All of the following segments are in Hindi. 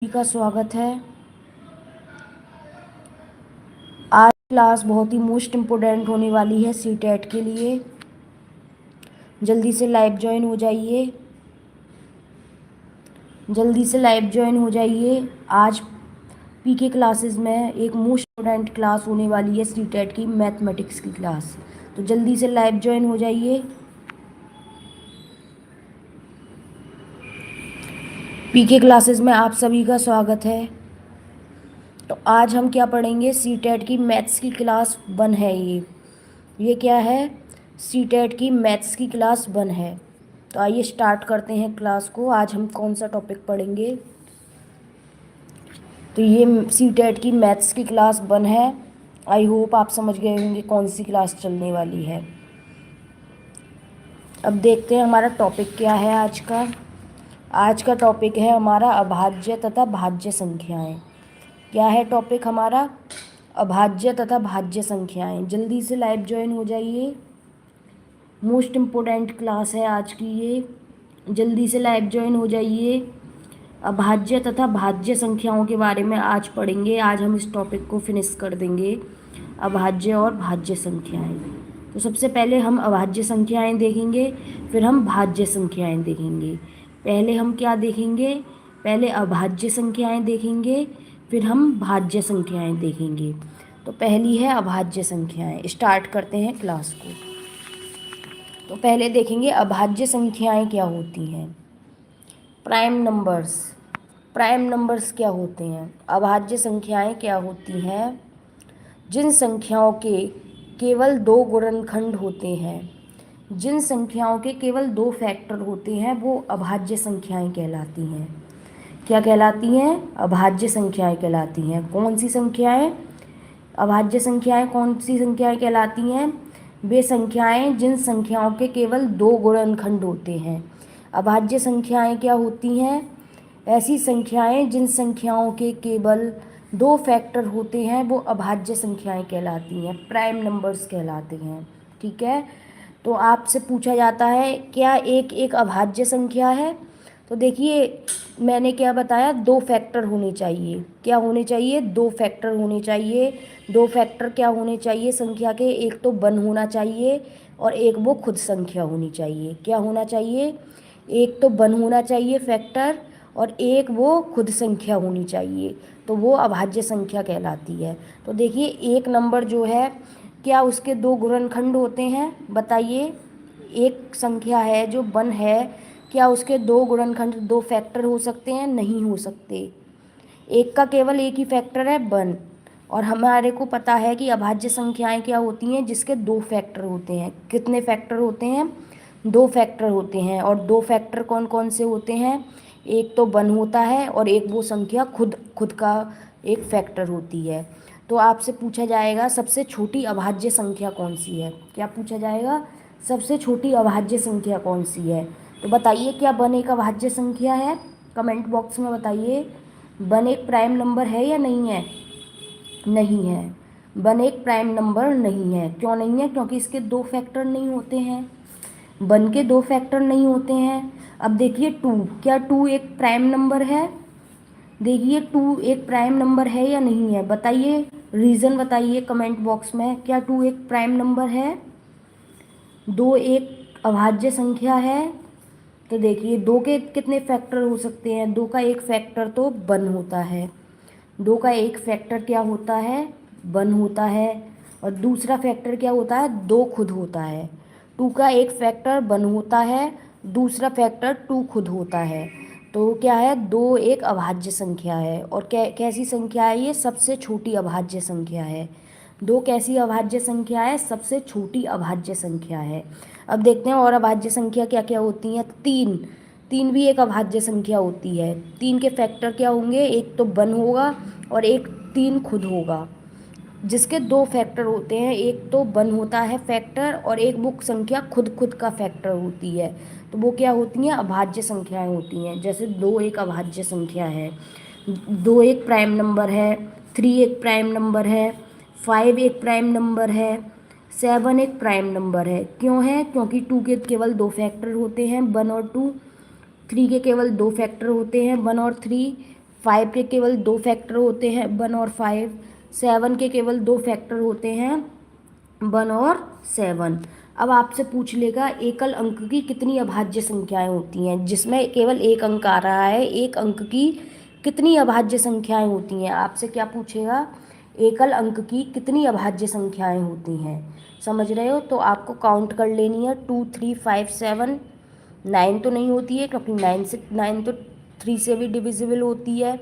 सभी का स्वागत है। आज क्लास बहुत ही मोस्ट इम्पोर्टेंट होने वाली है सीटेट के लिए। जल्दी से लाइव ज्वाइन हो जाइए। आज पीके क्लासेस में एक मोस्ट इम्पोर्टेंट क्लास होने वाली है सीटेट की, मैथमेटिक्स की क्लास। तो जल्दी से लाइव ज्वाइन हो जाइए। पीके क्लासेस में आप सभी का स्वागत है। तो आज हम क्या पढ़ेंगे, सीटेट की मैथ्स की क्लास 1 है ये क्या है, सीटेट की मैथ्स की क्लास 1 है। तो आइए स्टार्ट करते हैं क्लास को। आज हम कौन सा टॉपिक पढ़ेंगे। तो ये सीटेट की मैथ्स की क्लास 1 है। आई होप आप समझ गए होंगे कौन सी क्लास चलने वाली है। अब देखते हैं हमारा टॉपिक क्या है आज का। आज का टॉपिक है हमारा अभाज्य तथा भाज्य संख्याएं। क्या है टॉपिक हमारा? अभाज्य तथा भाज्य संख्याएं। जल्दी से लाइव ज्वाइन हो जाइए। मोस्ट इम्पोर्टेंट क्लास है आज की ये। जल्दी से लाइव ज्वाइन हो जाइए। अभाज्य तथा भाज्य संख्याओं के बारे में आज पढ़ेंगे। आज हम इस टॉपिक को फिनिश कर देंगे, अभाज्य और भाज्य संख्याएं। तो सबसे पहले हम अभाज्य संख्याएं देखेंगे, फिर हम भाज्य संख्याएं देखेंगे। पहले हम क्या देखेंगे? पहले अभाज्य संख्याएं देखेंगे, फिर हम भाज्य संख्याएं देखेंगे। तो पहली है अभाज्य संख्याएं। स्टार्ट करते हैं क्लास को। तो पहले देखेंगे अभाज्य संख्याएं क्या होती हैं। Prime numbers. प्राइम नंबर्स क्या होते हैं? अभाज्य संख्याएं क्या होती हैं? जिन संख्याओं के केवल 2 गुणनखंड होते हैं, जिन संख्याओं के केवल 2 फैक्टर होते हैं, वो अभाज्य संख्याएं कहलाती हैं। क्या कहलाती हैं? अभाज्य संख्याएं कहलाती हैं। कौन सी संख्याएं? अभाज्य संख्याएं कौन सी संख्याएं कहलाती हैं? वे संख्याएं जिन संख्याओं के केवल 2 गुणनखंड होते हैं। अभाज्य संख्याएं क्या होती हैं? ऐसी संख्याएं जिन संख्याओं के केवल 2 फैक्टर होते हैं, वो अभाज्य संख्याएं कहलाती हैं, प्राइम नंबर्स कहलाते हैं। ठीक है। तो आपसे पूछा जाता है क्या एक एक अभाज्य संख्या है? तो देखिए, मैंने क्या बताया, 2 फैक्टर होने चाहिए। क्या होने चाहिए? 2 फैक्टर होने चाहिए। 2 फैक्टर क्या होने चाहिए संख्या के? एक तो 1 होना चाहिए और एक वो खुद संख्या होनी चाहिए। क्या होना चाहिए? एक तो 1 होना चाहिए फैक्टर और एक वो खुद संख्या होनी चाहिए। तो वो अभाज्य संख्या कहलाती है। तो देखिए, एक नंबर जो है, क्या उसके 2 गुणनखंड होते हैं? बताइए। एक संख्या है जो 1 है, क्या उसके 2 गुणनखंड, 2 फैक्टर हो सकते हैं? नहीं हो सकते। एक का केवल एक ही फैक्टर है, 1। और हमारे को पता है कि अभाज्य संख्याएं क्या होती हैं जिसके 2 फैक्टर होते हैं। कितने फैक्टर होते हैं? 2 फैक्टर होते हैं। और 2 फैक्टर कौन कौन से होते हैं? एक तो 1 होता है और एक वो संख्या खुद खुद का एक फैक्टर होती है। तो आपसे पूछा जाएगा सबसे छोटी अभाज्य संख्या कौन सी है? क्या पूछा जाएगा? सबसे छोटी अभाज्य संख्या कौन सी है? तो बताइए, क्या 1 एक अभाज्य संख्या है? कमेंट बॉक्स में बताइए। 1 एक प्राइम नंबर है या नहीं है? नहीं है। 1 एक प्राइम नंबर नहीं है। क्यों नहीं है? क्योंकि इसके 2 फैक्टर नहीं होते हैं। 1 के 2 फैक्टर नहीं होते हैं। अब देखिए 2, क्या 2 एक प्राइम नंबर है? देखिए 2 एक प्राइम नंबर है या नहीं है? बताइए, रीज़न बताइए कमेंट बॉक्स में। क्या 2 एक प्राइम नंबर है? 2 एक अभाज्य संख्या है। तो देखिए 2 के कितने फैक्टर हो सकते हैं? 2 का एक फैक्टर तो 1 होता है। 2 का एक फैक्टर क्या होता है? 1 होता है। और दूसरा फैक्टर क्या होता है? 2 खुद होता है। 2 का एक फैक्टर 1 होता है, दूसरा फैक्टर 2 खुद होता है। तो क्या है? 2 एक अभाज्य संख्या है। और कैसी संख्या है ये? सबसे छोटी अभाज्य संख्या है। 2 कैसी अभाज्य संख्या है? सबसे छोटी अभाज्य संख्या है। अब देखते हैं और अभाज्य संख्या क्या क्या होती हैं। 3, 3 भी एक अभाज्य संख्या होती है। 3 के फैक्टर क्या होंगे? एक तो 1 होगा और एक 3 खुद होगा। जिसके 2 फैक्टर होते हैं, एक तो 1 होता है फैक्टर और एक वो संख्या खुद खुद का फैक्टर होती है। तो वो क्या होती हैं? अभाज्य संख्याएं होती हैं। जैसे 2 एक अभाज्य संख्या है, 2 एक प्राइम नंबर है, 3 एक प्राइम नंबर है, 5 एक प्राइम नंबर है, 7 एक प्राइम नंबर है। क्यों है? क्योंकि 2 के केवल 2 फैक्टर होते हैं, 1 और 2। 3 के केवल 2 फैक्टर होते हैं, 1 और 3। 5 के केवल 2 फैक्टर होते हैं 1 और 5। 7 के केवल 2 फैक्टर होते हैं 1 और 7। अब आपसे पूछ लेगा एकल अंक की कितनी अभाज्य संख्याएं होती हैं, जिसमें केवल एक अंक आ रहा है, एक अंक की कितनी अभाज्य संख्याएं होती हैं। आपसे क्या पूछेगा, एकल अंक की कितनी अभाज्य संख्याएं होती हैं। समझ रहे हो, तो आपको काउंट कर लेनी है 2 3 5 7। 9 तो नहीं होती है, क्योंकि 9 तो 3 से भी डिविजिबल होती है,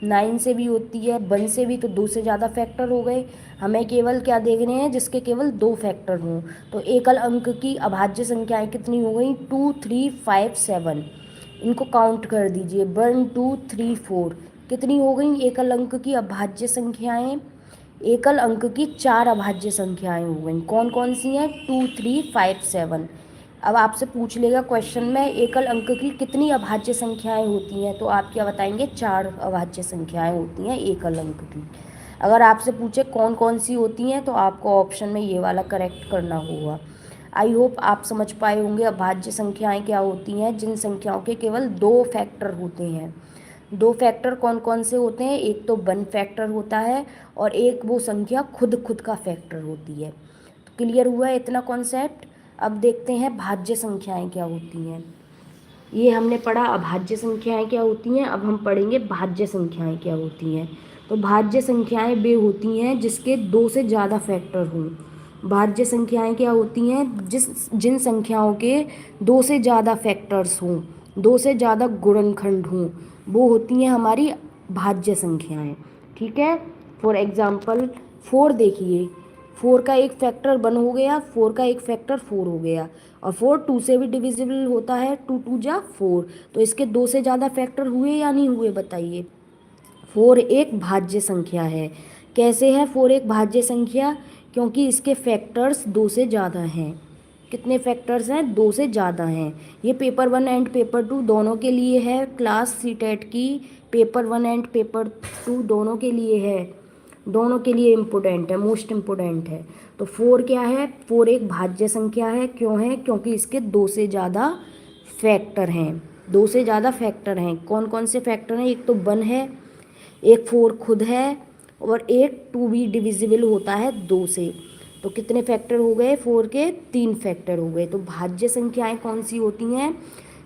9 से भी होती है, 1 से भी, तो 2 से ज़्यादा फैक्टर हो गए। हमें केवल क्या देखने हैं, जिसके केवल 2 फैक्टर हों। तो एकल अंक की अभाज्य संख्याएं कितनी हो गई, 2 3 5 7। इनको काउंट कर दीजिए, 1 2 3 4। कितनी हो गई एकल अंक की अभाज्य संख्याएं, एकल अंक की 4 अभाज्य संख्याएं हो गई। कौन कौन सी हैं, 2 3 5 7। अब आपसे पूछ लेगा क्वेश्चन में एकल अंक की कितनी अभाज्य संख्याएं होती हैं, तो आप क्या बताएंगे, 4 अभाज्य संख्याएं होती हैं एकल अंक की। अगर आपसे पूछे कौन कौन सी होती हैं, तो आपको ऑप्शन में ये वाला करेक्ट करना होगा। आई होप आप समझ पाए होंगे अभाज्य संख्याएं क्या होती हैं, जिन संख्याओं के केवल 2 फैक्टर होते हैं। 2 फैक्टर कौन कौन से होते हैं, एक तो 1 फैक्टर होता है और एक वो संख्या खुद का फैक्टर होती है। तो क्लियर हुआ है इतना कॉन्सेप्ट। अब देखते हैं भाज्य संख्याएं क्या होती हैं। ये हमने पढ़ा अभाज्य संख्याएं क्या होती हैं, अब हम पढ़ेंगे भाज्य संख्याएं क्या होती हैं। तो भाज्य संख्याएं वे होती हैं जिसके 2 से ज़्यादा फैक्टर हों। भाज्य संख्याएं क्या होती हैं, जिन संख्याओं के 2 से ज़्यादा फैक्टर्स हों, 2 से ज़्यादा गुणनखंड हों, वो होती हैं हमारी भाज्य संख्याएं। ठीक है, फॉर एग्जाम्पल 4 देखिए, 4 का एक फैक्टर 1 हो गया, 4 का एक फैक्टर 4 हो गया, और 4 2 से भी डिविजिबल होता है, 2 2 जा 4। तो इसके 2 से ज़्यादा फैक्टर हुए या नहीं हुए, बताइए। 4 एक भाज्य संख्या है। कैसे है 4 एक भाज्य संख्या, क्योंकि इसके फैक्टर्स 2 से ज़्यादा हैं। कितने फैक्टर्स हैं, 2 से ज़्यादा हैं। ये पेपर 1 एंड पेपर 2 दोनों के लिए है, क्लास सीटेट की पेपर 1 एंड पेपर 2 दोनों के लिए है, दोनों के लिए इम्पोर्टेंट है, मोस्ट इम्पोर्टेंट है। तो 4 क्या है, 4 एक भाज्य संख्या है। क्यों है, क्योंकि इसके 2 से ज़्यादा फैक्टर हैं। 2 से ज़्यादा फैक्टर हैं, कौन कौन से फैक्टर हैं, एक तो 1 है, एक 4 खुद है, और एक 2 भी डिविजिबल होता है 2 से। तो कितने फैक्टर हो गए, 4 के 3 फैक्टर हो गए। तो भाज्य संख्याएं कौन सी होती हैं,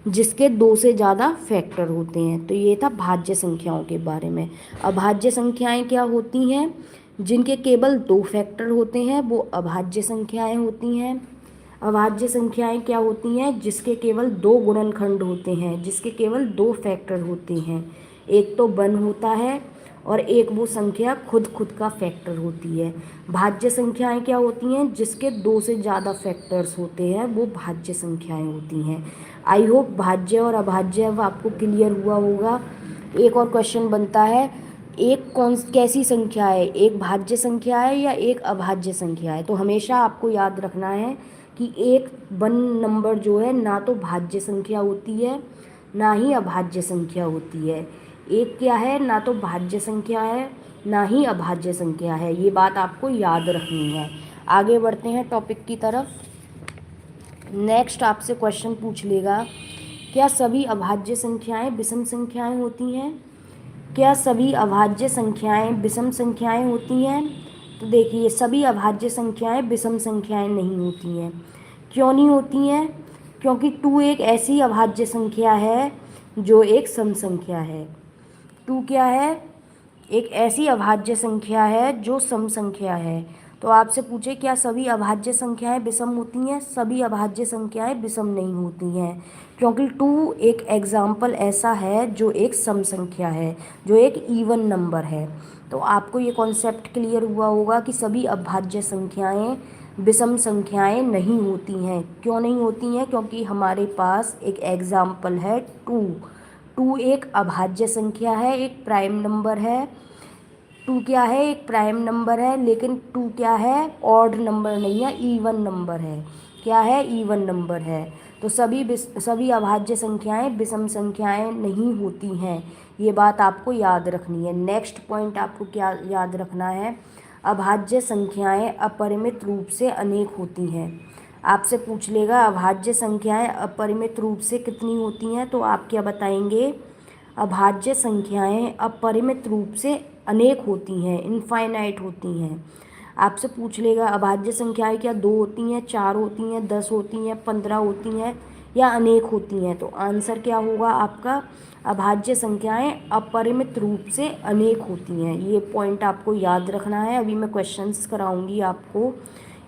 जिसके 2 से ज़्यादा फैक्टर होते हैं। तो ये था भाज्य संख्याओं के बारे में। अभाज्य संख्याएं क्या होती हैं, जिनके केवल 2 फैक्टर होते हैं, वो अभाज्य संख्याएं होती हैं। अभाज्य संख्याएं क्या होती हैं, जिसके केवल 2 गुणनखंड होते हैं, जिसके केवल 2 फैक्टर होते हैं। एक तो 1 होता है और एक वो संख्या खुद का फैक्टर होती है। भाज्य संख्याएं क्या होती हैं, जिसके 2 से ज़्यादा फैक्टर्स होते हैं, वो भाज्य संख्याएं होती हैं। आई होप भाज्य और अभाज्य अब आपको क्लियर हुआ होगा। एक और क्वेश्चन बनता है, एक कैसी संख्या है, एक भाज्य संख्या है या एक अभाज्य संख्या है। तो हमेशा आपको याद रखना है कि एक 1 नंबर जो है ना तो भाज्य संख्या होती है ना ही अभाज्य संख्या होती है। एक क्या है, ना तो भाज्य संख्या है ना ही अभाज्य संख्या है। ये बात आपको याद रखनी है। आगे बढ़ते हैं टॉपिक की तरफ। नेक्स्ट आपसे क्वेश्चन पूछ लेगा, क्या सभी अभाज्य संख्याएं विषम संख्याएं होती हैं। क्या सभी अभाज्य संख्याएं विषम संख्याएं होती हैं। तो देखिए, सभी अभाज्य संख्याएं विषम संख्याएं नहीं होती हैं। क्यों नहीं होती हैं, क्योंकि 2 एक ऐसी अभाज्य संख्या है जो एक सम संख्या है। 2 क्या है, एक ऐसी अभाज्य संख्या है जो सम संख्या है। तो आपसे पूछे क्या सभी अभाज्य संख्याएं विषम होती हैं, सभी अभाज्य संख्याएं विषम नहीं होती हैं, क्योंकि 2 एक एग्जाम्पल ऐसा है जो एक सम संख्या है, जो एक इवन नंबर है। तो आपको ये कॉन्सेप्ट क्लियर हुआ होगा कि सभी अभाज्य संख्याएं विषम संख्याएं नहीं होती हैं। क्यों नहीं होती हैं, क्योंकि हमारे पास एक एग्जाम्पल है 2। 2 एक अभाज्य संख्या है, एक प्राइम नंबर है। 2 क्या है, एक प्राइम नंबर है, लेकिन 2 क्या है, ऑड नंबर नहीं है, इवन नंबर है। क्या है, इवन नंबर है। तो सभी अभाज्य संख्याएं विषम संख्याएं नहीं होती हैं। ये बात आपको याद रखनी है। नेक्स्ट पॉइंट आपको क्या याद रखना है, अभाज्य संख्याएं अपरिमित रूप से अनेक होती हैं। आपसे पूछ लेगा अभाज्य संख्याएं अपरिमित रूप से कितनी होती हैं, तो आप क्या बताएंगे, अभाज्य संख्याएं अपरिमित रूप से अनेक होती हैं, इनफाइनाइट होती हैं। आपसे पूछ लेगा अभाज्य संख्याएं क्या 2 होती हैं, 4 होती हैं, 10 होती हैं, 15 होती हैं या अनेक होती हैं? तो आंसर क्या होगा आपका? अभाज्य संख्याएं अपरिमित रूप से अनेक होती हैं। ये पॉइंट आपको याद रखना है। अभी मैं क्वेश्चंस कराऊंगी आपको।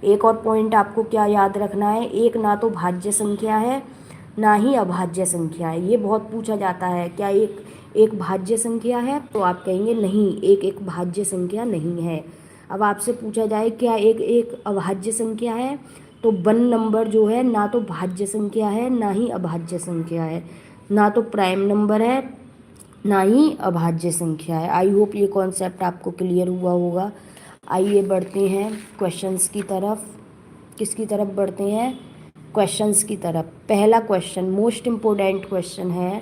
एक और पॉइंट आपको क्या याद रखना है, एक ना तो भाज्य संख्या है ना ही अभाज्य संख्या है। ये बहुत पूछा जाता है, क्या एक भाज्य संख्या है? तो आप कहेंगे नहीं, एक भाज्य संख्या नहीं है। अब आपसे पूछा जाए क्या एक अभाज्य संख्या है, तो 1 नंबर जो है ना तो भाज्य संख्या है ना ही अभाज्य संख्या है, ना तो प्राइम नंबर है ना ही अभाज्य संख्या है। आई होप ये कॉन्सेप्ट आपको क्लियर हुआ होगा। आइए बढ़ते हैं क्वेश्चंस की तरफ। किसकी तरफ बढ़ते हैं? क्वेश्चंस की तरफ। पहला क्वेश्चन मोस्ट इम्पोर्टेंट क्वेश्चन है।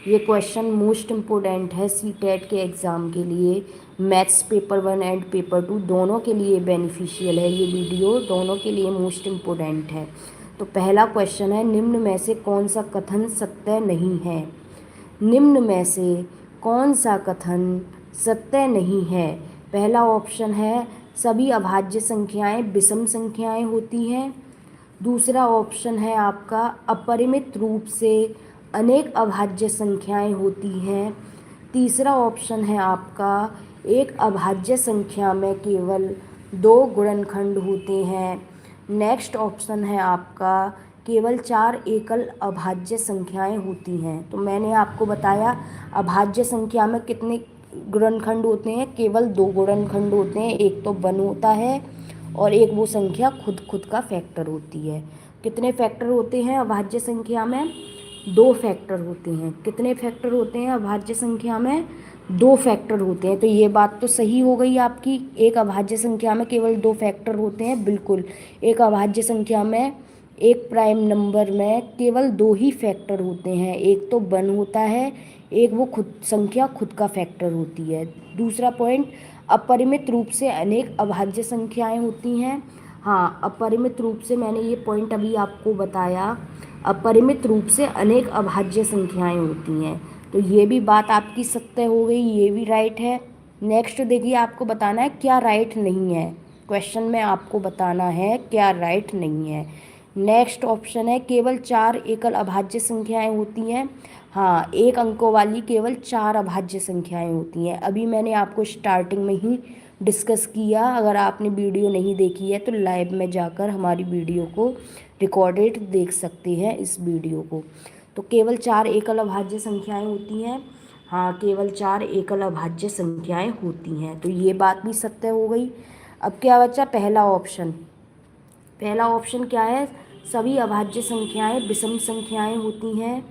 ये क्वेश्चन मोस्ट इम्पोर्टेंट है सीटेट के एग्ज़ाम के लिए। मैथ्स पेपर 1 एंड पेपर 2 दोनों के लिए बेनिफिशियल है ये वीडियो, दोनों के लिए मोस्ट इम्पोर्टेंट है। तो पहला क्वेश्चन है, निम्न में से कौन सा कथन सत्य नहीं है? निम्न में से कौन सा कथन सत्य नहीं है? पहला ऑप्शन है सभी अभाज्य संख्याएं विषम संख्याएं होती हैं। दूसरा ऑप्शन है आपका अपरिमित रूप से अनेक अभाज्य संख्याएं होती हैं। तीसरा ऑप्शन है आपका एक अभाज्य संख्या में केवल 2 गुणनखंड होते हैं। नेक्स्ट ऑप्शन है आपका केवल 4 एकल अभाज्य संख्याएं होती हैं। तो मैंने आपको बताया अभाज्य संख्या में कितने गुणनखंड होते हैं? केवल 2 गुणनखंड होते हैं। एक तो 1 होता है और एक वो संख्या खुद का फैक्टर होती है। कितने फैक्टर होते हैं अभाज्य संख्या में? 2 फैक्टर होते हैं। कितने फैक्टर होते हैं अभाज्य संख्या में? 2 फैक्टर होते हैं। तो ये बात तो सही हो गई आपकी, एक अभाज्य संख्या में केवल 2 फैक्टर होते हैं। बिल्कुल, एक अभाज्य संख्या में एक प्राइम नंबर में केवल 2 ही फैक्टर होते हैं। एक तो 1 होता है, एक वो संख्या खुद का फैक्टर होती है। दूसरा पॉइंट, अपरिमित रूप से अनेक अभाज्य संख्याएं होती हैं। हाँ, अपरिमित रूप से, मैंने ये पॉइंट अभी आपको बताया, अपरिमित रूप से अनेक अभाज्य संख्याएं होती हैं। तो ये भी बात आपकी सत्य हो गई, ये भी राइट है। नेक्स्ट देखिए, आपको बताना है क्या राइट नहीं है। क्वेश्चन में आपको बताना है क्या राइट नहीं है। नेक्स्ट ऑप्शन है केवल 4 एकल अभाज्य संख्याएं होती हैं। हाँ, 1 अंकों वाली केवल 4 अभाज्य संख्याएं होती हैं। अभी मैंने आपको स्टार्टिंग में ही डिस्कस किया। अगर आपने वीडियो नहीं देखी है तो लाइव में जाकर हमारी वीडियो को रिकॉर्डेड देख सकते हैं इस वीडियो को। तो केवल 4 एकल अभाज्य संख्याएं होती हैं। हाँ, केवल 4 एकल अभाज्य संख्याएं होती हैं। तो ये बात भी सत्य हो गई। अब क्या बचा? पहला ऑप्शन। पहला ऑप्शन क्या है? सभी अभाज्य संख्याएं विषम संख्याएं होती हैं।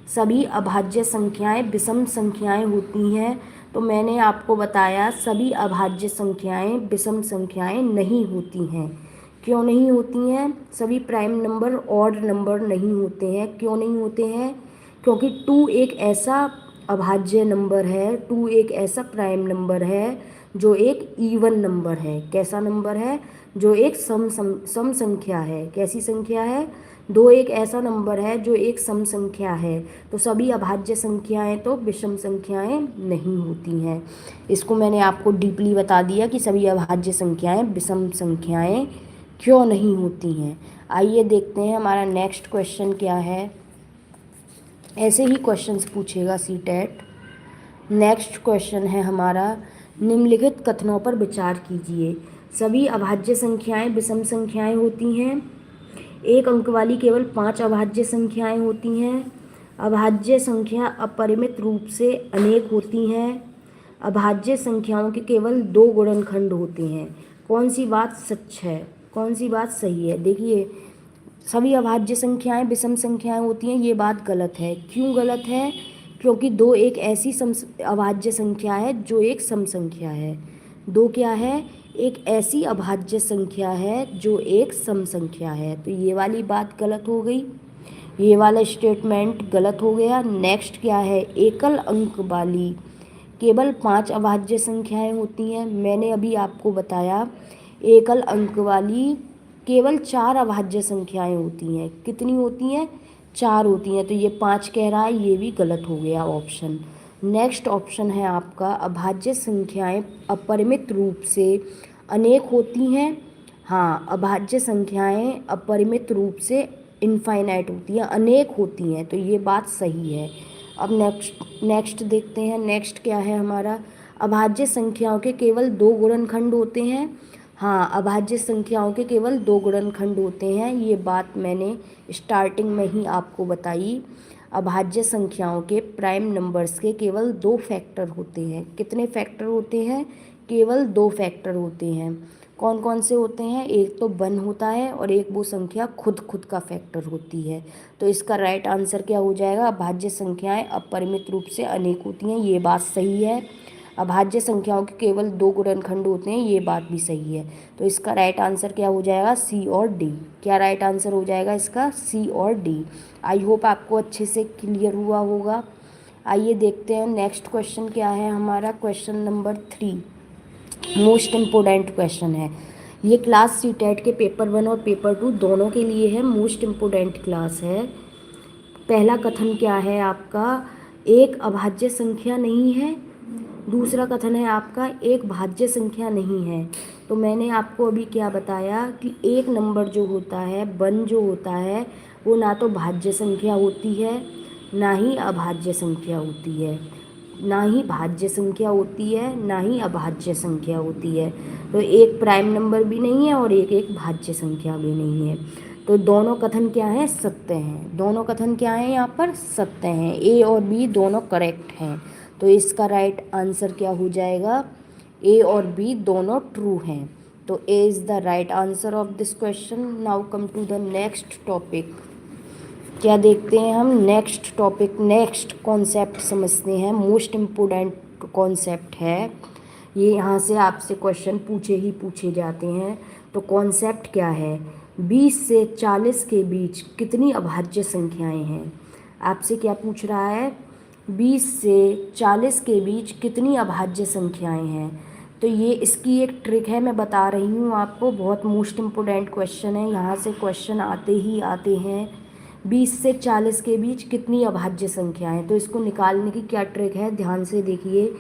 सभी अभाज्य संख्याएं विषम संख्याएं होती हैं। तो मैंने आपको बताया सभी अभाज्य संख्याएं विषम संख्याएं नहीं होती हैं। क्यों नहीं होती हैं? सभी प्राइम नंबर ऑड नंबर नहीं होते हैं। क्यों नहीं होते हैं? क्योंकि 2 एक ऐसा अभाज्य नंबर है, 2 एक ऐसा प्राइम नंबर है जो एक इवन नंबर है। कैसा नंबर है? जो एक सम संख्या है। कैसी संख्या है? 2 एक ऐसा नंबर है जो एक सम संख्या है। तो सभी अभाज्य संख्याएं तो विषम संख्याएं नहीं होती हैं। इसको मैंने आपको डीपली बता दिया कि सभी अभाज्य संख्याएं विषम संख्याएं क्यों नहीं होती हैं। आइए देखते हैं हमारा नेक्स्ट क्वेश्चन क्या है। ऐसे ही क्वेश्चंस पूछेगा सीटेट। नेक्स्ट क्वेश्चन है हमारा, निम्नलिखित कथनों पर विचार कीजिए। सभी अभाज्य संख्याएं विषम संख्याएं होती हैं। 1 अंक वाली केवल 5 अभाज्य संख्याएं होती हैं। अभाज्य संख्या अपरिमित रूप से अनेक होती हैं। अभाज्य संख्याओं के केवल 2 गुणनखंड होते हैं। कौन सी बात सच है, कौन सी बात सही है? देखिए, सभी अभाज्य संख्याएं विषम संख्याएं होती हैं, ये बात गलत है। क्यों गलत है? क्योंकि 2 एक ऐसी अभाज्य संख्या है जो एक सम संख्या है। 2 क्या है? एक ऐसी अभाज्य संख्या है जो एक सम संख्या है। तो ये वाली बात गलत हो गई, ये वाला स्टेटमेंट गलत हो गया। नेक्स्ट क्या है? एकल अंक वाली केवल 5 अभाज्य संख्याएं होती हैं। मैंने अभी आपको बताया एकल अंक वाली केवल 4 अभाज्य संख्याएं होती हैं। कितनी होती हैं? 4 होती हैं, तो ये 5 कह रहा है, ये भी गलत हो गया ऑप्शन। नेक्स्ट ऑप्शन है आपका अभाज्य संख्याएं अपरिमित रूप से अनेक होती हैं। हाँ, अभाज्य संख्याएं अपरिमित रूप से इनफाइनाइट होती हैं, अनेक होती हैं, तो ये बात सही है। अब नेक्स्ट देखते हैं। नेक्स्ट क्या है हमारा, अभाज्य संख्याओं के केवल 2 गुणनखंड होते हैं। हाँ, अभाज्य संख्याओं के केवल 2 गुणनखंड होते हैं, ये बात मैंने स्टार्टिंग में ही आपको बताई। अभाज्य संख्याओं के प्राइम नंबर्स के केवल 2 फैक्टर होते हैं। कितने फैक्टर होते हैं? केवल 2 फैक्टर होते हैं। कौन कौन से होते हैं? एक तो 1 होता है और एक वो संख्या खुद का फैक्टर होती है। तो इसका राइट आंसर क्या हो जाएगा? अभाज्य संख्याएं अपरिमित रूप से अनेक होती हैं, ये बात सही है। अभाज्य संख्याओं के केवल 2 गुणनखंड होते हैं, ये बात भी सही है। तो इसका राइट आंसर क्या हो जाएगा? सी और डी। क्या राइट आंसर हो जाएगा इसका? सी और डी। आई होप आपको अच्छे से क्लियर हुआ होगा। आइए देखते हैं नेक्स्ट क्वेश्चन क्या है हमारा। Question number 3 most important question है। ये क्लास सीटेट के पेपर 1 और पेपर 2 दोनों के लिए है, मोस्ट इम्पोर्टेंट क्लास है। पहला कथन क्या है आपका? एक अभाज्य संख्या नहीं है। दूसरा कथन है आपका एक भाज्य संख्या नहीं है। तो मैंने आपको अभी क्या बताया कि एक नंबर जो होता है, 1 जो होता है, वो ना तो भाज्य संख्या होती है ना ही अभाज्य संख्या होती है, ना ही भाज्य संख्या होती है ना ही अभाज्य संख्या होती है। तो एक प्राइम नंबर भी नहीं है और एक भाज्य संख्या भी नहीं है। तो दोनों कथन क्या हैं? सत्य हैं। दोनों कथन क्या हैं? यहाँ पर सत्य हैं। ए और बी दोनों करेक्ट हैं। तो इसका राइट आंसर क्या हो जाएगा? ए और बी दोनों ट्रू हैं। तो A is the right answer of this question. Now come to the next topic. क्या देखते हैं हम? नेक्स्ट टॉपिक, नेक्स्ट कॉन्सेप्ट समझते हैं। मोस्ट इम्पोर्टेंट कॉन्सेप्ट है ये, यहाँ से आपसे क्वेश्चन पूछे जाते हैं। तो कॉन्सेप्ट क्या है? 20 से 40 के बीच कितनी अभाज्य संख्याएं हैं? आपसे क्या पूछ रहा है? 20 से 40 के बीच कितनी अभाज्य संख्याएं हैं? तो ये इसकी एक ट्रिक है, मैं बता रही हूँ आपको। बहुत मोस्ट इम्पोर्टेंट क्वेश्चन है, यहाँ से क्वेश्चन आते ही आते हैं। 20 से 40 के बीच कितनी अभाज्य संख्याएं? तो इसको निकालने की क्या ट्रिक है, ध्यान से देखिए।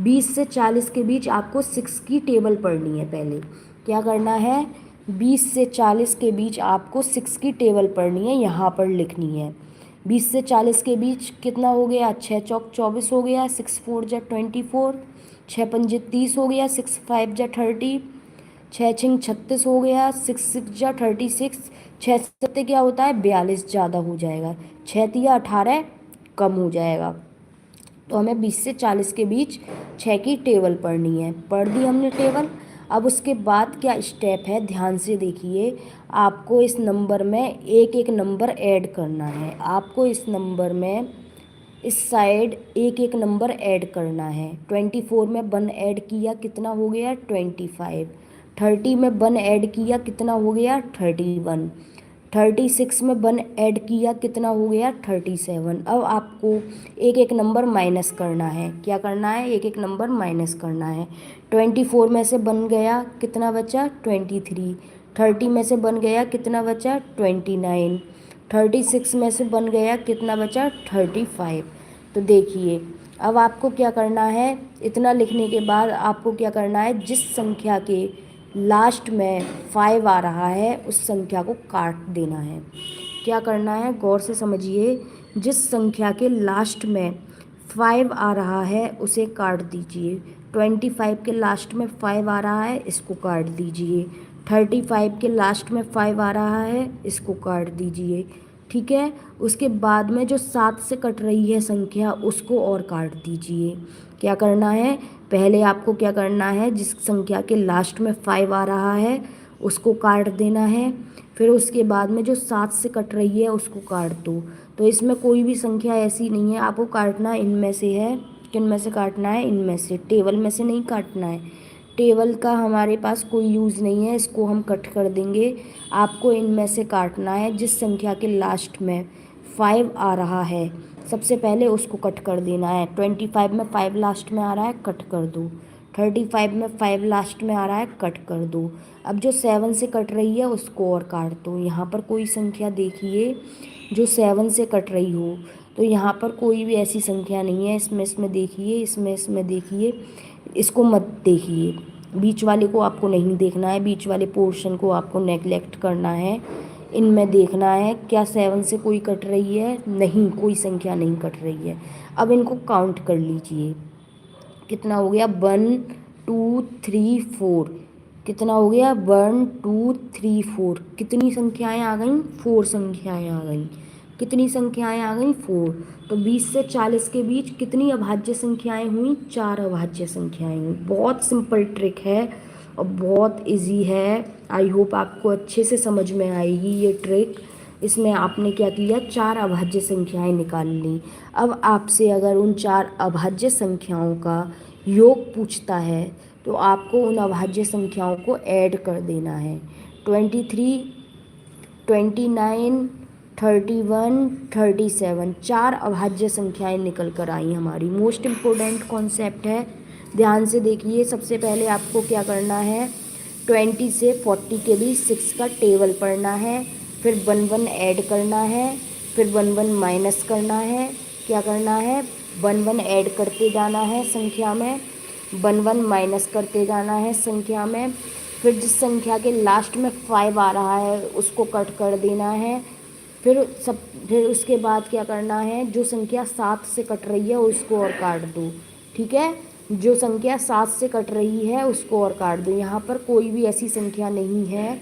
20 से 40 के बीच आपको 6 की टेबल पढ़नी है। पहले क्या करना है? 20 से 40 के बीच आपको 6 की टेबल पढ़नी है, यहाँ पर लिखनी है। 20 से 40 के बीच कितना हो गया? 6 चौक 24 हो गया, 6 4 जा 24, 6 पंजे 30 हो गया, 6 5 जा 30, 6 छिंग 36 हो गया, 6 6 जा 36, 6 सत्ते क्या होता है? 42 ज़्यादा हो जाएगा, 6 तिया 18 कम हो जाएगा। तो हमें 20 से 40 के बीच 6 की टेबल पढ़नी है। पढ़ दी हमने टेबल। अब उसके बाद क्या स्टेप है, ध्यान से देखिए। आपको इस नंबर में एक एक नंबर ऐड करना है। आपको इस नंबर में इस साइड एक एक नंबर ऐड करना है। 24 में 1 ऐड किया, कितना हो गया? 25। 30 में 1 ऐड किया, कितना हो गया? 31। 36 में 1 ऐड किया, कितना हो गया? 37। अब आपको एक एक नंबर माइनस करना है। क्या करना है? एक एक नंबर माइनस करना है। 24 में से बन गया, कितना बचा? 23। 30 में से बन गया, कितना बचा? 29। 36 में से बन गया, कितना बचा? 35। तो देखिए, अब आपको क्या करना है? इतना लिखने के बाद आपको क्या करना है? जिस संख्या के लास्ट में 5 आ रहा है उस संख्या को काट देना है। क्या करना है? गौर से समझिए। जिस संख्या के लास्ट में 5 आ रहा है उसे काट दीजिए। 25 के लास्ट में 5 आ रहा है, इसको काट दीजिए। 35 के लास्ट में 5 आ रहा है, इसको काट दीजिए। ठीक है। उसके बाद में जो 7 से कट रही है संख्या, उसको और काट दीजिए। क्या करना है? पहले आपको क्या करना है? जिस संख्या के लास्ट में 5 आ रहा है उसको काट देना है। फिर उसके बाद में जो 7 से कट रही है उसको काट दो। तो इसमें कोई भी संख्या ऐसी नहीं है, आपको काटना इनमें से है। किन में से काटना है? इनमें से, टेबल में से नहीं काटना है। टेबल का हमारे पास कोई यूज़ नहीं है, इसको हम कट कर देंगे। आपको इनमें से काटना है जिस संख्या के लास्ट में 5 आ रहा है, सबसे पहले उसको कट कर देना है। 25 में 5 लास्ट में आ रहा है, कट कर दो। 35 में 5 लास्ट में आ रहा है, कट कर दो। अब जो 7 से कट रही है उसको और काट दो। यहाँ पर कोई संख्या देखिए जो 7 से कट रही हो, तो यहाँ पर कोई भी ऐसी संख्या नहीं है। इसमें देखिए, इसमें देखिए, इसको मत देखिए। बीच वाले को आपको नहीं देखना है, बीच वाले पोर्शन को आपको नेगलेक्ट करना है। इनमें देखना है क्या 7 से कोई कट रही है, नहीं, कोई संख्या नहीं कट रही है। अब इनको काउंट कर लीजिए, कितना हो गया, 1 2 3 4। कितना हो गया, 1 2 3 4। कितनी संख्याएं आ गई, 4 संख्याएं आ गई। कितनी संख्याएं आ गई, 4। तो 20 से 40 के बीच कितनी अभाज्य संख्याएं हुई, 4 अभाज्य संख्याएं हुई। बहुत सिंपल ट्रिक है और बहुत इजी है। आई होप आपको अच्छे से समझ में आएगी ये ट्रिक। इसमें आपने क्या किया, 4 अभाज्य संख्याएं निकाल ली। अब आपसे अगर उन 4 अभाज्य संख्याओं का योग पूछता है तो आपको उन अभाज्य संख्याओं को ऐड कर देना है। 23 29 31 37 4 अभाज्य संख्याएं निकल कर आई हमारी। मोस्ट इम्पोर्टेंट कॉन्सेप्ट है, ध्यान से देखिए। सबसे पहले आपको क्या करना है, 20 से 40 के बीच 6 का टेबल पढ़ना है, फिर 1 1 ऐड करना है, फिर 1 1 माइनस करना है। क्या करना है, 1 1 ऐड करते जाना है संख्या में, 1 1 माइनस करते जाना है संख्या में। फिर जिस संख्या के लास्ट में 5 आ रहा है उसको कट कर देना है। फिर उसके बाद क्या करना है, जो संख्या 7 से कट रही है उसको और काट दो। ठीक है, जो संख्या 7 से कट रही है उसको और काट दो। यहाँ पर कोई भी ऐसी संख्या नहीं है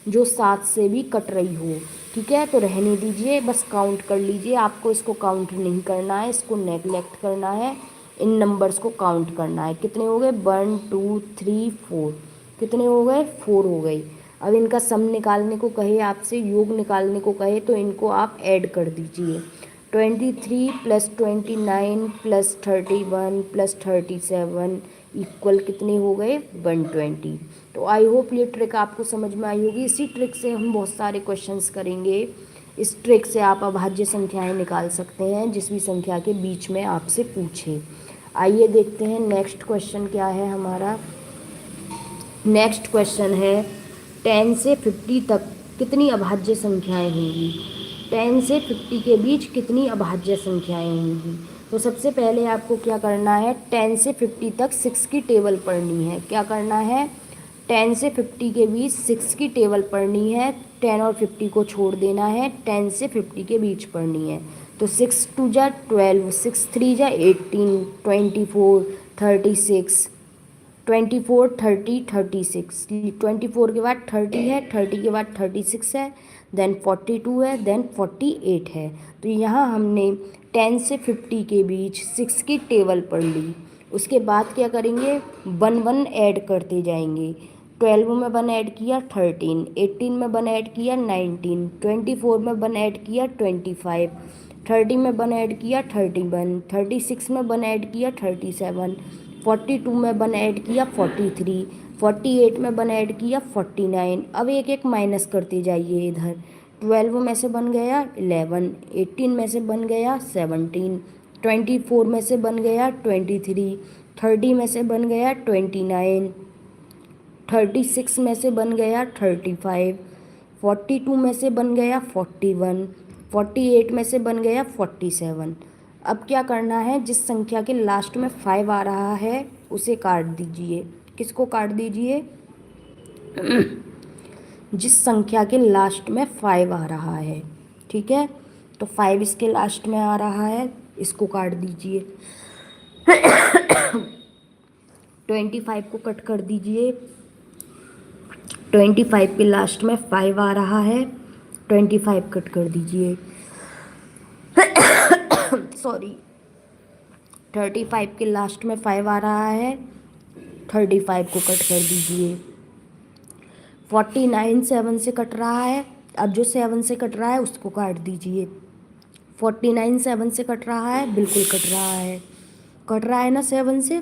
जो 7 से भी कट रही हो। ठीक है, तो रहने दीजिए, बस काउंट कर लीजिए। आपको इसको काउंट नहीं करना है, इसको नेगलेक्ट करना है, इन नंबर्स को काउंट करना है। कितने हो गए, 1 2 3 4। कितने हो गए, 4 हो गई। अब इनका सम निकालने को कहे आपसे, योग निकालने को कहे, तो इनको आप ऐड कर दीजिए। 23 + 29 + 31 + 37 इक्वल कितने हो गए, 120। तो आई होप ये ट्रिक आपको समझ में आई होगी। इसी ट्रिक से हम बहुत सारे क्वेश्चंस करेंगे। इस ट्रिक से आप अभाज्य संख्याएं निकाल सकते हैं जिस भी संख्या के बीच में आपसे पूछे। आइए देखते हैं नेक्स्ट क्वेश्चन क्या है हमारा। नेक्स्ट क्वेश्चन है 10 से 50 तक कितनी अभाज्य संख्याएं होंगी। 10 से 50 के बीच कितनी अभाज्य संख्याएं होंगी। तो सबसे पहले आपको क्या करना है, 10 से 50 तक 6 की टेबल पढ़नी है। क्या करना है, 10 से 50 के बीच 6 की टेबल पढ़नी है। 10 और 50 को छोड़ देना है, 10 से 50 के बीच पढ़नी है। तो 6 2 जा 12, 6 3 जा 18, 24 36, 24 30 36, 24 के बाद 30 है, 30 के बाद 36 है, देन 42 है, देन 48 है। तो यहाँ हमने 10 से 50 के बीच 6 की टेबल पढ़ ली। उसके बाद क्या करेंगे, 1 1 ऐड करते जाएंगे। 12 में 1 ऐड किया 13, 18 में 1 ऐड किया 19, 24 में 1 ऐड किया 25, 30 में 1 ऐड किया 31, 36 में 1 ऐड किया 37, 42 में 1 ऐड किया 43, 48 में 1 ऐड किया 49। अब एक एक माइनस करते जाइए इधर। 12 में से बन गया 11, 18 में से बन गया 17, 24 में से बन गया 23, 30 में से बन गया 29, 36 में से बन गया 35, 42 में से बन गया 41, 48 में से बन गया 47। अब क्या करना है, जिस संख्या के लास्ट में 5 आ रहा है उसे काट दीजिए। किसको काट दीजिए, जिस संख्या के लास्ट में 5 आ रहा है। ठीक है, तो 5 इसके लास्ट में आ रहा है, इसको काट दीजिए। 25 को कट कर दीजिए। 25 के लास्ट में 5 आ रहा है, 25 कट कर दीजिए। सॉरी, 35 के लास्ट में 5 आ रहा है, 35 को कट कर दीजिए। 49 7 से कट रहा है, अब जो 7 से कट रहा है उसको काट दीजिए। 49 7 से कट रहा है, बिल्कुल कट रहा है, कट रहा है ना 7 से,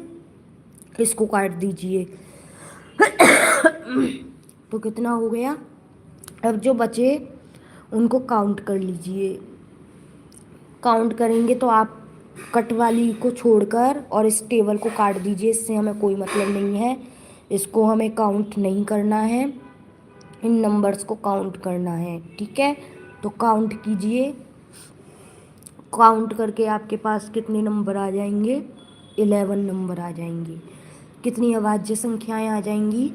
इसको काट दीजिए। तो कितना हो गया, अब जो बचे उनको काउंट कर लीजिए। काउंट करेंगे तो आप कट वाली को छोड़कर और इस टेबल को काट दीजिए, इससे हमें कोई मतलब नहीं है, इसको हमें काउंट नहीं करना है, इन नंबर्स को काउंट करना है। ठीक है, तो काउंट कीजिए, काउंट करके आपके पास कितने नंबर आ जाएंगे? 11 नंबर आ जाएंगे। कितनी अभाज्य संख्याएं आ जाएंगी?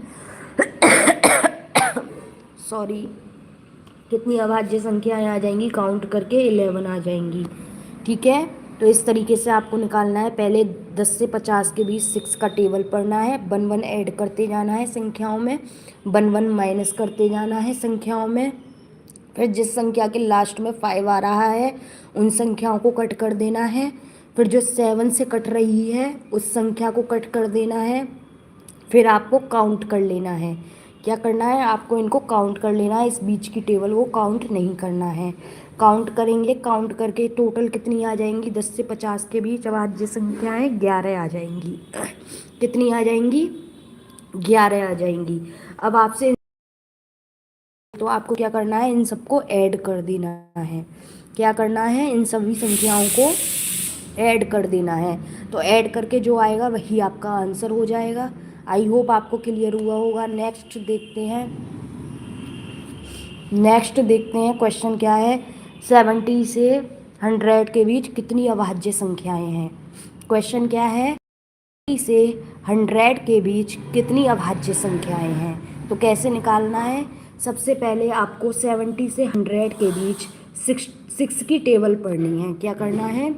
सॉरी, कितनी अभाज्य संख्याएं आ जाएंगी? काउंट करके 11 आ जाएंगी। ठीक है, तो इस तरीके से आपको निकालना है। पहले 10 से 50 के बीच 6 का टेबल पढ़ना है, 1 1 ऐड करते जाना है संख्याओं में, 1 1 माइनस करते जाना है संख्याओं में। फिर जिस संख्या के लास्ट में 5 आ रहा है उन संख्याओं को कट कर देना है। फिर जो 7 से कट रही है उस संख्या को कट कर देना है। फिर आपको काउंट कर लेना है। क्या करना है? आपको इनको काउंट कर लेना है, इस बीच की टेबल को काउंट नहीं करना है। काउंट करेंगे, काउंट करके टोटल कितनी आ जाएंगी? 10 से 50 के बीच अभाज्य संख्याएँ 11 आ जाएंगी। कितनी आ जाएंगी? 11 आ जाएंगी। अब आपसे तो आपको क्या करना है? इन सबको ऐड कर देना है। क्या करना है? इन सभी संख्याओं को ऐड कर देना है। तो ऐड करके जो आएगा वही आपका आंसर हो जाएगा। आई होप आपको क्लियर हुआ होगा। नेक्स्ट देखते हैं, क्वेश्चन क्या है? 70 से 100 के बीच कितनी अभाज्य संख्याएं हैं? क्वेश्चन क्या है? 70 से 100 के बीच कितनी अभाज्य संख्याएं हैं? तो कैसे निकालना है? सबसे पहले आपको 70 से 100 के बीच 6 की टेबल पढ़नी है। क्या करना है?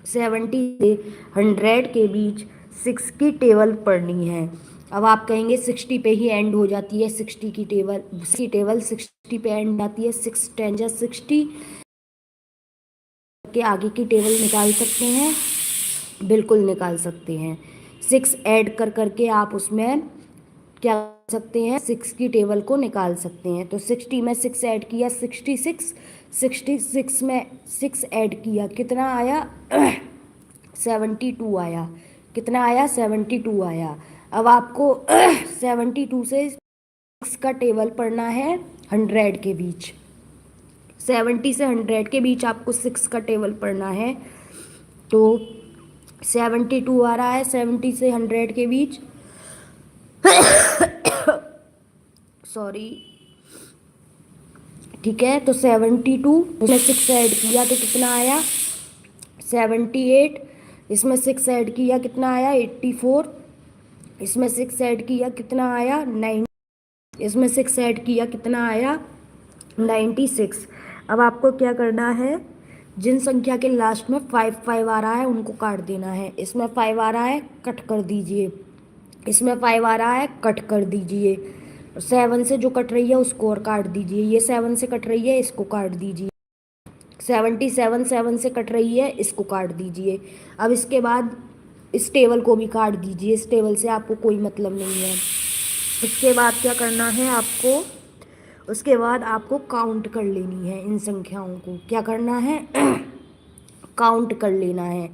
70 से 100 के बीच 6 की टेबल पढ़नी है। अब आप कहेंगे 60 पे ही एंड हो जाती है, 60 की टेबल 60 पे एंड आती है। 6 10 जा 60 के आगे की टेबल निकाल सकते हैं, बिल्कुल निकाल सकते हैं। 6 ऐड कर करके आप उसमें क्या कर सकते हैं? 6 की टेबल को निकाल सकते हैं। तो 60 में 6 ऐड किया 66, 66 में 6 ऐड किया कितना आया? 72 आया। कितना आया? 72 आया। अब आपको 72 से 6 का टेबल पढ़ना है 100 के बीच। 70 से 100 के बीच आपको 6 का टेबल पढ़ना है। तो 72 आ रहा है 70 से 100 के बीच। सॉरी, ठीक है, तो 72 उसमें 6 ऐड किया तो कितना आया? 78। इसमें 6 ऐड किया कितना आया? 84। इसमें 6 ऐड किया कितना आया? 9। इसमें 6 ऐड किया कितना आया? 96। अब आपको क्या करना है? जिन संख्या के लास्ट में 5 5 आ रहा है उनको काट देना है। इसमें 5 आ रहा है, कट कर दीजिए। इसमें 5 आ रहा है, कट कर दीजिए। 7 से जो कट रही है उसको और काट दीजिए। ये 7 से कट रही है, इसको काट दीजिए। 77 7 से कट रही है, इसको काट दीजिए। अब इसके बाद इस टेबल को भी काट दीजिए, इस टेबल से आपको कोई मतलब नहीं है। इसके बाद क्या करना है आपको? उसके बाद आपको काउंट कर लेनी है इन संख्याओं को। क्या करना है? काउंट कर लेना है।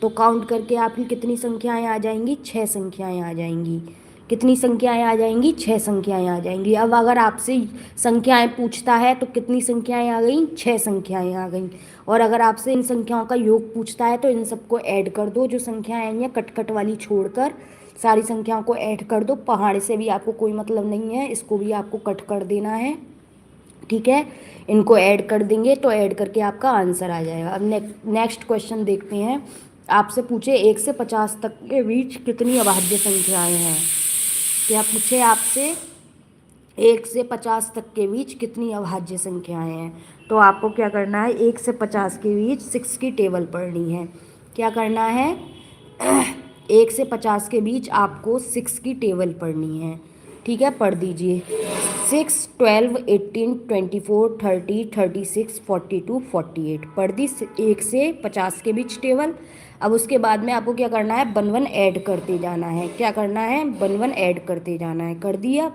तो काउंट करके आपकी कितनी संख्याएं आ जाएंगी? 6 संख्याएं आ जाएंगी। कितनी संख्याएं आ जाएंगी? 6 संख्याएं आ जाएंगी। अब अगर आपसे संख्याएं पूछता है तो कितनी संख्याएं आ गई? 6 संख्याएं आ गई। और अगर आपसे इन संख्याओं का योग पूछता है तो इन सबको ऐड कर दो। जो संख्याएं आई हैं कट कट वाली छोड़कर सारी संख्याओं को ऐड कर दो। पहाड़ से भी आपको कोई मतलब नहीं है, इसको भी आपको कट कर देना है। ठीक है, इनको ऐड कर देंगे तो ऐड करके आपका आंसर आ जाएगा। अब नेक्स्ट क्वेश्चन देखते हैं। आपसे पूछे 1 से 50 तक के बीच कितनी अभाज्य संख्याएं हैं? क्या पूछे आपसे? 1 से 50 तक के बीच कितनी अभाज्य संख्याएं हैं? तो आपको क्या करना है? 1 से 50 के बीच 6 की टेबल पढ़नी है। क्या करना है? 1 से 50 के बीच आपको 6 की टेबल पढ़नी है। ठीक है, पढ़ दीजिए। 6 12 18 24 30 36 42 48 पढ़ दी 1 से 50 के बीच टेबल। अब उसके बाद में आपको क्या करना है? 1 1 ऐड करते जाना है। क्या करना है? 1 1 ऐड करते जाना है। कर दिया?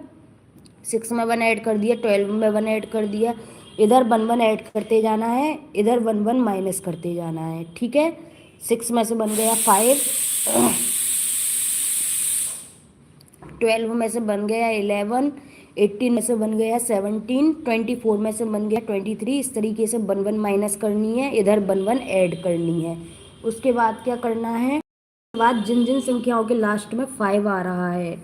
6 में 1 ऐड कर दिया, 12 में 1 ऐड कर दिया। इधर 1 1 ऐड करते जाना है, इधर 1 1 माइनस करते जाना है। ठीक है, 6 में से बन गया 5, 12 में से बन गया 11, 18 में से बन गया 17, 24 में से बन गया 23। इस तरीके से 1 1 माइनस करनी है, इधर 1 1 ऐड करनी है। उसके बाद क्या करना है, उसके बाद जिन जिन संख्याओं के लास्ट में 5 आ रहा है,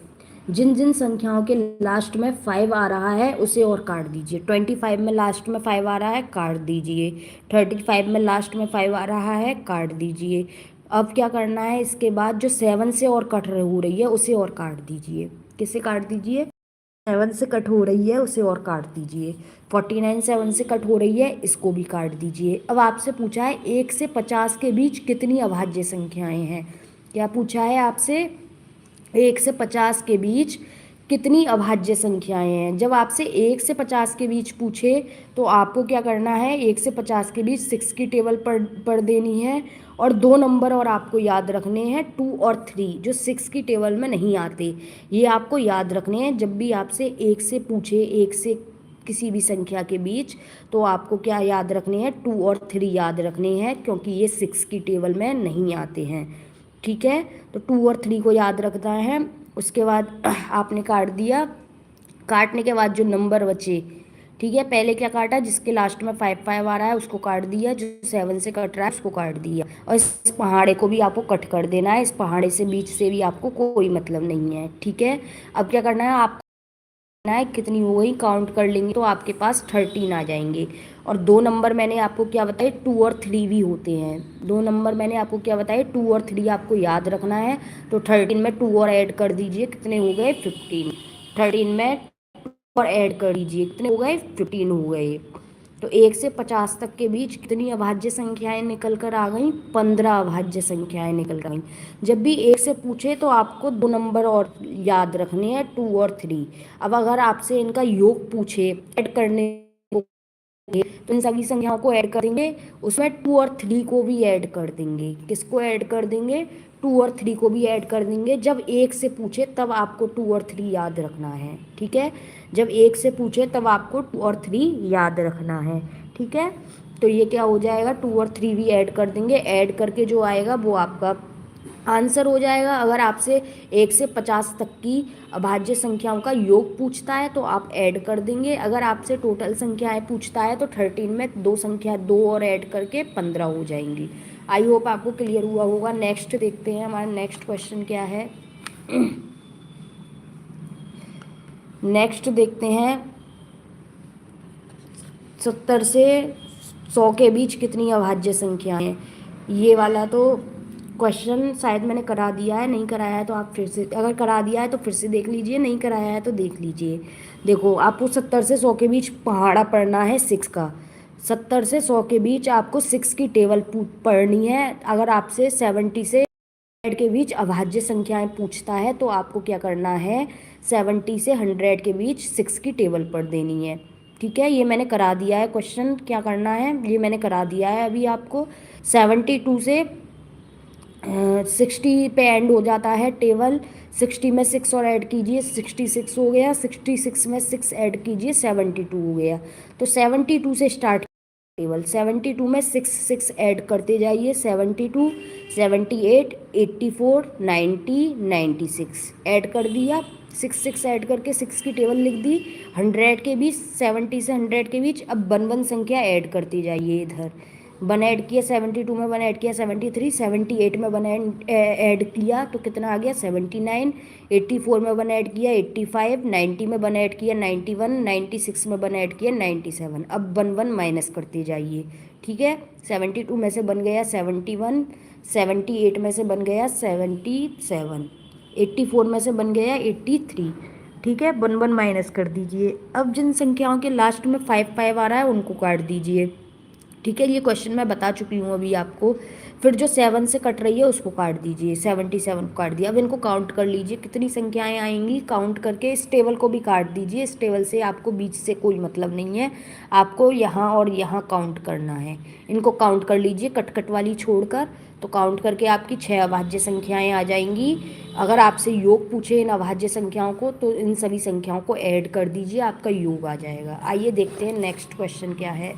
जिन जिन संख्याओं के लास्ट में 5 आ रहा है उसे और काट दीजिए। 25 में लास्ट में 5 आ रहा है, काट दीजिए। 35 में लास्ट में 5 आ रहा है, काट दीजिए। अब क्या करना है, इसके बाद जो 7 से और कट हो रही है उसे और काट दीजिए। किसे काट दीजिए, 7 से कट हो रही है उसे और काट दीजिए। 49 7 से कट हो रही है, इसको भी काट दीजिए। अब आपसे पूछा है 1 से 50 के बीच कितनी अभाज्य संख्याएं हैं। क्या पूछा है आपसे, 1 से 50 के बीच कितनी अभाज्य संख्याएं हैं। जब आपसे 1 से 50 के बीच पूछे तो आपको क्या करना है, 1 से 50 के बीच 6 की टेबल पढ़ देनी है, और 2 नंबर और आपको याद रखने हैं 2 और 3, जो 6 की टेबल में नहीं आते। ये आपको याद रखने हैं जब भी आपसे 1 से पूछे, 1 से किसी भी संख्या के बीच, तो आपको क्या याद रखने हैं, 2 और 3 याद रखने हैं, क्योंकि ये 6 की टेबल में नहीं आते हैं। ठीक है, तो 2 और 3 को याद रखना है। उसके बाद आपने काट दिया। काटने के बाद जो नंबर बचे, ठीक है, पहले क्या काटा, जिसके लास्ट में 5 आ रहा है उसको काट दिया, जो 7 से कट रहा है उसको काट दिया, और इस पहाड़े को भी आपको कट कर देना है। इस पहाड़े से बीच से भी आपको कोई मतलब नहीं है। ठीक है, अब क्या करना है, आप है कितनी हो गई, काउंट कर लेंगे तो आपके पास 13 आ जाएंगे। और 2 नंबर मैंने आपको क्या बताया, 2 और 3 भी होते हैं। 2 नंबर मैंने आपको क्या बताया, 2 और 3 आपको याद रखना है। तो 13 में 2 और ऐड कर दीजिए, कितने हो गए, 15। 13 में 2 और ऐड कर दीजिए, कितने हो गए, 15 हो गए। तो 1 से 50 तक के बीच कितनी अभाज्य संख्याएं निकल कर आ गई, 15 अभाज्य संख्याएं निकल कर आई। जब भी 1 से पूछे तो आपको 2 नंबर और याद रखने हैं, 2 और 3। अब अगर आपसे इनका योग पूछे, ऐड करने को, तो इन सभी संख्याओं को ऐड कर देंगे, उसमें 2 और 3 को भी ऐड कर देंगे। किसको ऐड कर देंगे, 2 और 3 को भी ऐड कर देंगे। जब 1 से पूछे तब आपको 2 और 3 याद रखना है। ठीक है, जब 1 से पूछे तब आपको 2 और 3 याद रखना है। ठीक है, तो ये क्या हो जाएगा, 2 और 3 भी ऐड कर देंगे। ऐड करके जो आएगा वो आपका आंसर हो जाएगा। अगर आपसे 1 से 50 तक की अभाज्य संख्याओं का योग पूछता है तो आप ऐड कर देंगे। अगर आपसे टोटल संख्याएं पूछता है तो 13 में 2 संख्या 2 और ऐड करके 15 हो जाएंगी। आई होप आपको क्लियर हुआ होगा। नेक्स्ट देखते हैं, हमारा नेक्स्ट क्वेश्चन क्या है। नेक्स्ट देखते हैं, 70 से 100 के बीच कितनी अभाज्य संख्याएं हैं। ये वाला तो क्वेश्चन शायद मैंने करा दिया है, नहीं कराया है तो आप फिर से, अगर करा दिया है तो फिर से देख लीजिए, नहीं कराया है तो देख लीजिए। देखो, आपको 70 से 100 के बीच पहाड़ा पढ़ना है 6 का। 70 से 100 के बीच आपको 6 की टेबल पढ़नी है। अगर आपसे 70 से 100 के बीच अभाज्य संख्याएं पूछता है तो आपको क्या करना है, 70 से 100 के बीच 6 की टेबल पढ़ देनी है। ठीक है, ये मैंने करा दिया है क्वेश्चन, क्या करना है ये मैंने करा दिया है अभी आपको। 72 से 60 पे एंड हो जाता है टेबल। 60 में 6 और ऐड कीजिए, 66 हो गया। 66 में 6 ऐड कीजिए, 72 हो गया। तो 72 से स्टार्ट टेबल। 72 में 6 ऐड करते जाइए, 72, 78, 84, 90, 96 ऐड कर दिया। 6 ऐड करके 6 की टेबल लिख दी। 100 के बीच, 70 से 100 के बीच अब 1 संख्या ऐड करते जाइए। इधर 1 ऐड किया, 72 में 1 ऐड किया, 73, 78 में 1 ऐड किया तो कितना आ गया, 79, 84 में 1 ऐड किया, 85, 90 में 1 ऐड किया, 91, 96 में 1 ऐड किया, 97। अब 1 माइनस करते जाइए। ठीक है, 72 में से बन गया 71, 78 में से बन गया 77, 84 में से बन गया 83। ठीक है, 1 माइनस कर दीजिए। अब जिन संख्याओं के लास्ट में 5 आ रहा है उनको काट दीजिए। ठीक है, ये क्वेश्चन मैं बता चुकी हूँ अभी आपको। फिर जो 7 से कट रही है उसको काट दीजिए, 77 को काट दिया। अब इनको काउंट कर लीजिए कितनी संख्याएं आएंगी, काउंट करके इस टेबल को भी काट दीजिए। इस टेबल से आपको बीच से कोई मतलब नहीं है, आपको यहाँ और यहाँ काउंट करना है। इनको काउंट कर लीजिए कट कट वाली छोड़कर। तो काउंट करके आपकी 6 अभाज्य संख्याएँ आ जाएंगी। अगर आपसे योग पूछे इन अभाज्य संख्याओं को तो इन सभी संख्याओं को ऐड कर दीजिए, आपका योग आ जाएगा। आइए देखते हैं नेक्स्ट क्वेश्चन क्या है।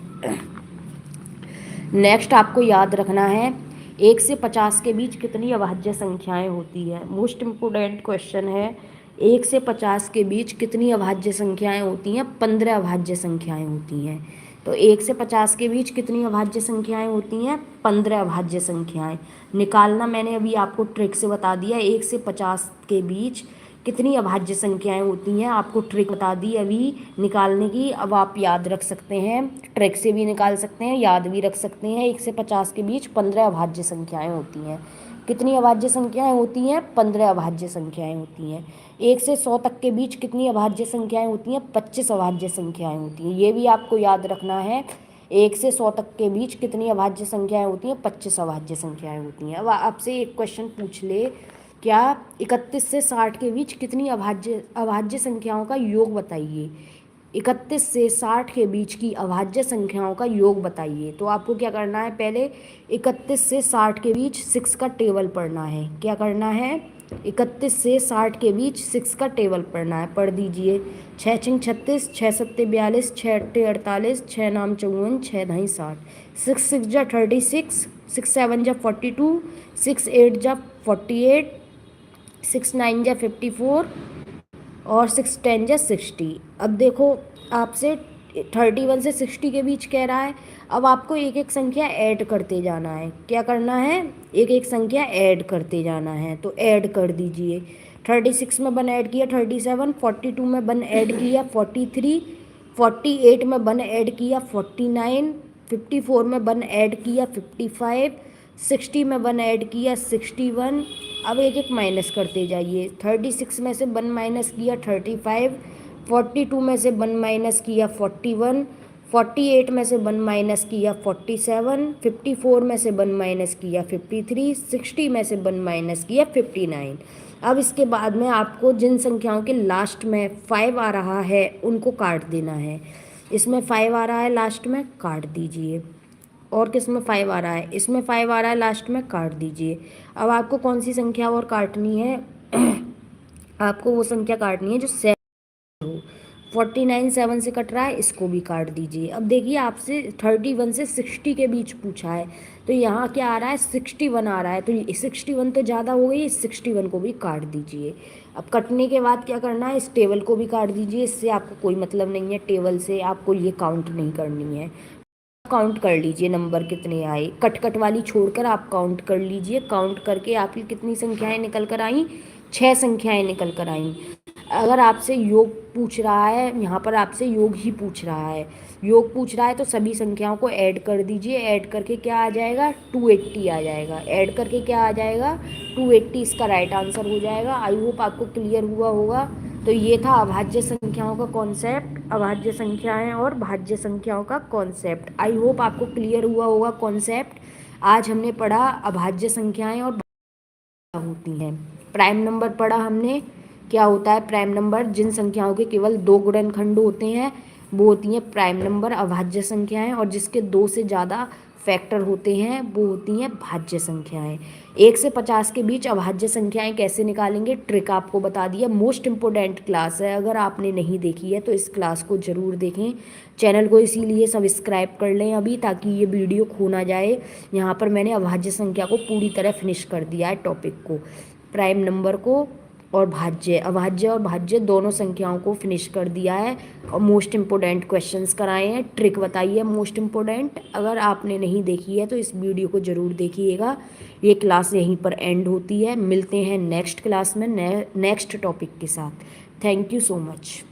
नेक्स्ट आपको याद रखना है, 1 से 50 के बीच कितनी अभाज्य संख्याएं होती है। मोस्ट इम्पोर्टेंट क्वेश्चन है। 1 से 50 के बीच कितनी अभाज्य संख्याएं होती हैं, 15 अभाज्य संख्याएं होती हैं। तो 1 से 50 के बीच कितनी अभाज्य संख्याएं होती हैं? 15 अभाज्य संख्याएं निकालना मैंने अभी आपको ट्रिक से बता दिया। 1 से 50 के बीच कितनी अभाज्य संख्याएं होती हैं आपको ट्रिक बता दी अभी निकालने की। अब आप याद रख सकते हैं, ट्रिक से भी निकाल सकते हैं, याद भी रख सकते हैं। 1 से 50 के बीच 15 अभाज्य संख्याएं होती हैं। कितनी अभाज्य संख्याएं होती हैं? 15 अभाज्य संख्याएं होती हैं। 1 से 100 तक के बीच कितनी अभाज्य संख्याएं होती हैं? 25 अभाज्य संख्याएं होती हैं। ये भी आपको याद रखना है। 1 से 100 तक के बीच कितनी अभाज्य संख्याएं होती हैं? 25 अभाज्य संख्याएं होती हैं। अब आपसे एक क्वेश्चन पूछ ले, क्या 31 से 60 के बीच कितनी अभाज्य संख्याओं का योग बताइए। 31 से 60 के बीच की अभाज्य संख्याओं का योग बताइए। तो आपको क्या करना है, पहले 31 से 60 के बीच 6 का टेबल पढ़ना है। क्या करना है? 31 से 60 के बीच 6 का टेबल पढ़ना है। पढ़ दीजिए। 6 छिंग 36, 6 सत्ते 42, 6 अट्ठे 48, 6 नाम 54, 6 ढाई 60, 6 6 जा 36, 6 7 जा 42, 6 8 जा 48, 6 9 जा 54 और 6 10 जा 60। अब देखो आपसे 31 से 60 के बीच कह रहा है। अब आपको एक एक संख्या ऐड करते जाना है। क्या करना है? एक एक संख्या ऐड करते जाना है। तो ऐड कर दीजिए। 36 में 1 ऐड किया 37, 42 में 1 ऐड किया 43, 48 में 1 ऐड किया 49, 54 में 1 ऐड किया 55, 60 में 1 ऐड किया 61। अब एक एक माइनस करते जाइए। 36 में से 1 माइनस किया 35, 42 में से 1 माइनस किया 41, 48 में से 1 माइनस किया 47, 54 में से 1 माइनस किया 53, 60 में से 1 माइनस किया 59। अब इसके बाद में आपको जिन संख्याओं के लास्ट में 5 आ रहा है उनको काट देना है। इसमें 5 आ रहा है लास्ट में, काट दीजिए। और किस में 5 आ रहा है? इसमें 5 आ रहा है लास्ट में, काट दीजिए। अब आपको कौन सी संख्या और काटनी है? आपको वो संख्या काटनी है जो 7 हो। 49 7 से कट रहा है, इसको भी काट दीजिए। अब देखिए आपसे 31 से 60 के बीच पूछा है, तो यहाँ क्या आ रहा है? 61 आ रहा है। तो 61 तो ज़्यादा हो गई, 61 को भी काट दीजिए। अब कटने के बाद क्या करना है? इस टेबल को भी काट दीजिए। इससे आपको कोई मतलब नहीं है, टेबल से आपको ये काउंट नहीं करनी है। काउंट कर लीजिए नंबर कितने आए। कट कट वाली छोड़कर आप काउंट कर लीजिए। काउंट करके आपकी कितनी संख्याएं निकल कर आई? 6 संख्याएं निकल कर आई। अगर आपसे योग पूछ रहा है, यहाँ पर आपसे योग ही पूछ रहा है, योग पूछ रहा है, तो सभी संख्याओं को ऐड कर दीजिए। ऐड करके क्या आ जाएगा? 280 आ जाएगा। ऐड करके क्या आ जाएगा? 280 इसका राइट आंसर हो जाएगा। आई होप आपको क्लियर हुआ होगा। तो ये था अभाज्य संख्याओं का कॉन्सेप्ट, अभाज्य संख्याएं और भाज्य संख्याओं का कॉन्सेप्ट। आई होप आपको क्लियर हुआ होगा कॉन्सेप्ट। आज हमने पढ़ा अभाज्य संख्याएं और होती हैं। प्राइम नंबर पढ़ा हमने। क्या होता है प्राइम नंबर? जिन संख्याओं के केवल 2 गुणनखंड होते हैं वो होती हैं प्राइम नंबर, अभाज्य संख्याएं। और जिसके 2 से ज़्यादा फैक्टर होते हैं वो होती हैं भाज्य संख्याएं। 1 से 50 के बीच अभाज्य संख्याएं कैसे निकालेंगे, ट्रिक आपको बता दिया। मोस्ट इम्पोर्टेंट क्लास है, अगर आपने नहीं देखी है तो इस क्लास को ज़रूर देखें। चैनल को इसीलिए सब्सक्राइब कर लें अभी, ताकि ये वीडियो खो ना जाए। यहाँ पर मैंने अभाज्य संख्या को पूरी तरह फिनिश कर दिया है, टॉपिक को, प्राइम नंबर को और भाज्य, अभाज्य और भाज्य दोनों संख्याओं को फिनिश कर दिया है। और मोस्ट इम्पोर्टेंट क्वेश्चंस कराए हैं, ट्रिक बताई है मोस्ट इम्पोर्टेंट। अगर आपने नहीं देखी है तो इस वीडियो को ज़रूर देखिएगा। ये क्लास यहीं पर एंड होती है। मिलते हैं नेक्स्ट क्लास में नेक्स्ट टॉपिक के साथ। Thank you so much.